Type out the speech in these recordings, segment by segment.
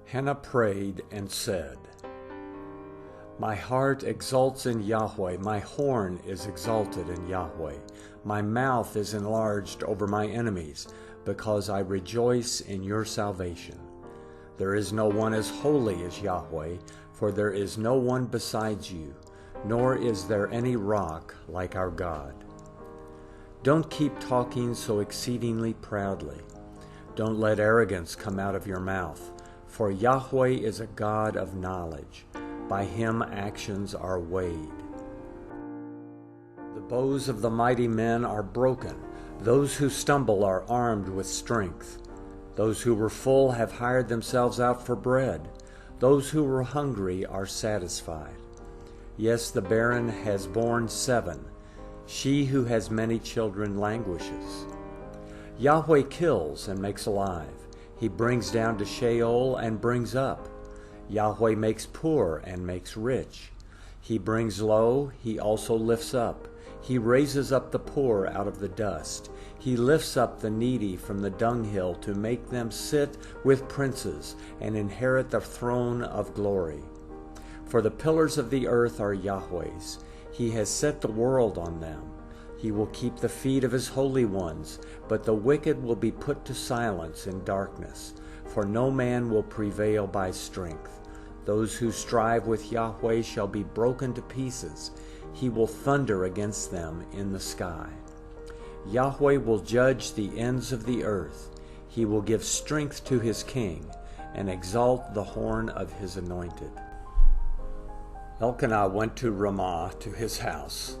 Hannah prayed and said, "My heart exults in Yahweh, my horn is exalted in Yahweh. My mouth is enlarged over my enemies, because I rejoice in your salvation. There is no one as holy as Yahweh, for there is no one besides you, nor is there any rock like our God. Don't keep talking so exceedingly proudly. Don't let arrogance come out of your mouth, for Yahweh is a God of knowledge. By him actions are weighed. The bows of the mighty men are broken. Those who stumble are armed with strength. Those who were full have hired themselves out for bread. Those who were hungry are satisfied. Yes, the barren has borne 7. She who has many children languishes. Yahweh kills and makes alive. He brings down to Sheol and brings up. Yahweh makes poor and makes rich. He brings low, he also lifts up. He raises up the poor out of the dust. He lifts up the needy from the dunghill to make them sit with princes and inherit the throne of glory. For the pillars of the earth are Yahweh's. He has set the world on them. He will keep the feet of his holy ones, but the wicked will be put to silence in darkness, for no man will prevail by strength. Those who strive with Yahweh shall be broken to pieces. He will thunder against them in the sky. Yahweh will judge the ends of the earth. He will give strength to his king and exalt the horn of his anointed. Elkanah went to Ramah to his house.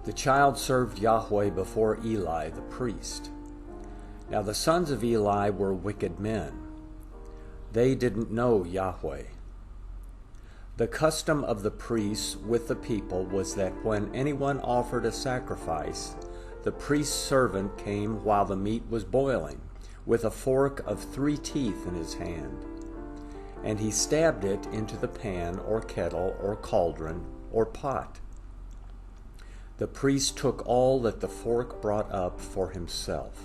The child served Yahweh before Eli the priest. Now the sons of Eli were wicked men. They didn't know Yahweh. The custom of the priests with the people was that when anyone offered a sacrifice, the priest's servant came while the meat was boiling, with a fork of 3 teeth in his hand. And he stabbed it into the pan or kettle or cauldron or pot. The priest took all that the fork brought up for himself.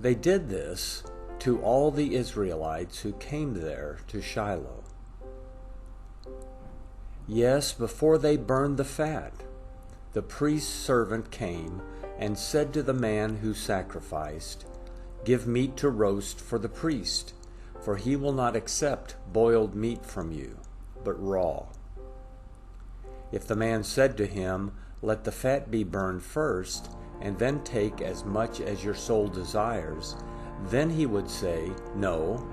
They did this to all the Israelites who came there to Shiloh. Yes, before they burned the fat, the priest's servant came and said to the man who sacrificed, "Give meat to roast for the priest, for he will not accept boiled meat from you, but raw." If the man said to him, "Let the fat be burned first, and then take as much as your soul desires," then he would say, "No,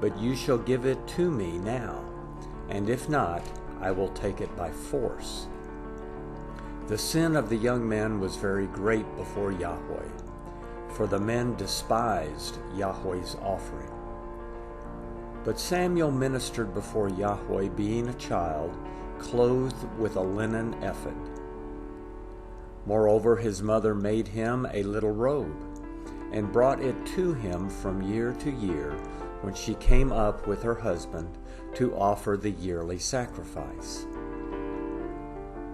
but you shall give it to me now, and if not, I will take it by force." The sin of the young men was very great before Yahweh, for the men despised Yahweh's offering. But Samuel ministered before Yahweh, being a child, clothed with a linen ephod. Moreover, his mother made him a little robe, and brought it to him from year to year when she came up with her husband to offer the yearly sacrifice.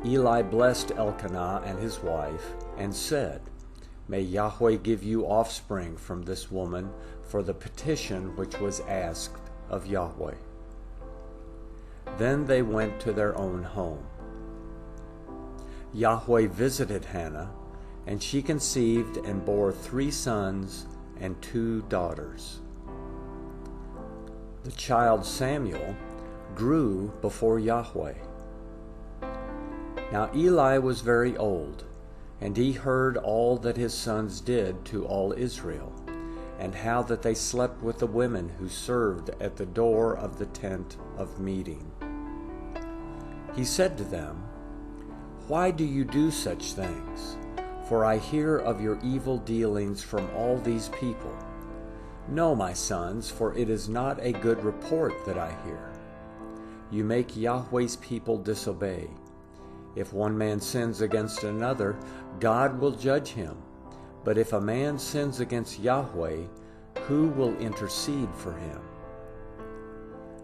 Eli blessed Elkanah and his wife, and said, "May Yahweh give you offspring from this woman for the petition which was asked of Yahweh." Then they went to their own home. Yahweh visited Hannah, and she conceived and bore 3 sons and 2 daughters. The child Samuel grew before Yahweh. Now Eli was very old, and he heard all that his sons did to all Israel, and how that they slept with the women who served at the door of the tent of meeting. He said to them, "Why do you do such things? For I hear of your evil dealings from all these people. No, my sons, for it is not a good report that I hear. You make Yahweh's people disobey. If one man sins against another, God will judge him. But if a man sins against Yahweh, who will intercede for him?"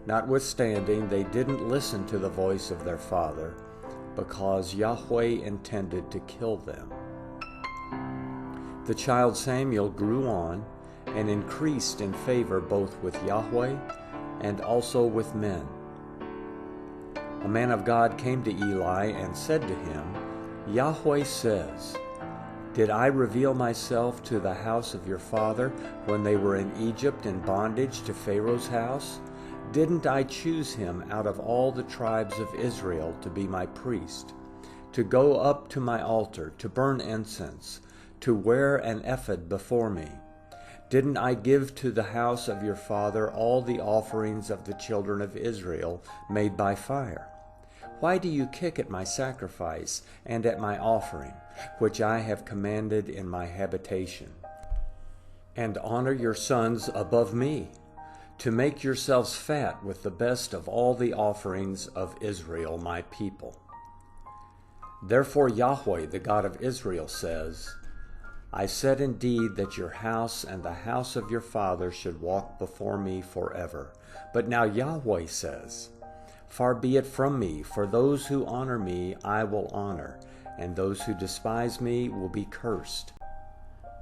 Notwithstanding, they didn't listen to the voice of their father, because Yahweh intended to kill them. The child Samuel grew on, and increased in favor both with Yahweh and also with men. A man of God came to Eli and said to him, Yahweh says, Did I reveal myself to the house of your father when they were in Egypt in bondage to Pharaoh's house? Didn't I choose him out of all the tribes of Israel to be my priest, to go up to my altar, to burn incense, to wear an ephod before me? Didn't I give to the house of your father all the offerings of the children of Israel made by fire? Why do you kick at my sacrifice and at my offering, which I have commanded in my habitation? And honor your sons above me, to make yourselves fat with the best of all the offerings of Israel, my people. Therefore Yahweh, the God of Israel, says, I said indeed that your house and the house of your father should walk before me forever. But now Yahweh says, Far be it from me, for those who honor me I will honor, and those who despise me will be cursed.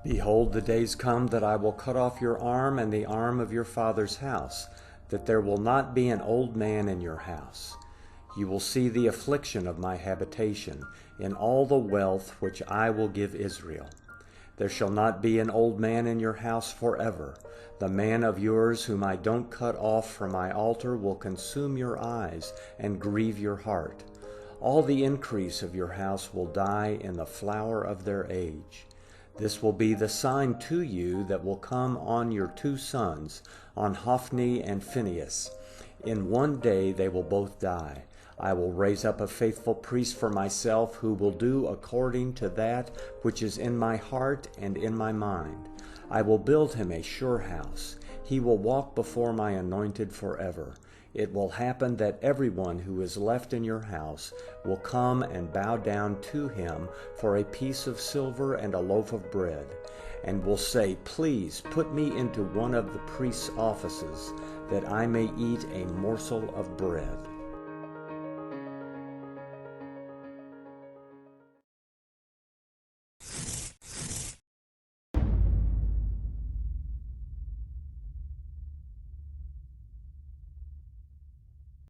Behold, the days come that I will cut off your arm and the arm of your father's house, that there will not be an old man in your house. You will see the affliction of my habitation in all the wealth which I will give Israel. There shall not be an old man in your house forever. The man of yours whom I don't cut off from my altar will consume your eyes and grieve your heart. All the increase of your house will die in the flower of their age. This will be the sign to you that will come on your two sons, on Hophni and Phinehas. In one day they will both die. I will raise up a faithful priest for myself, who will do according to that which is in my heart and in my mind. I will build him a sure house. He will walk before my anointed forever. It will happen that everyone who is left in your house will come and bow down to him for a piece of silver and a loaf of bread, and will say, Please put me into one of the priest's offices, that I may eat a morsel of bread.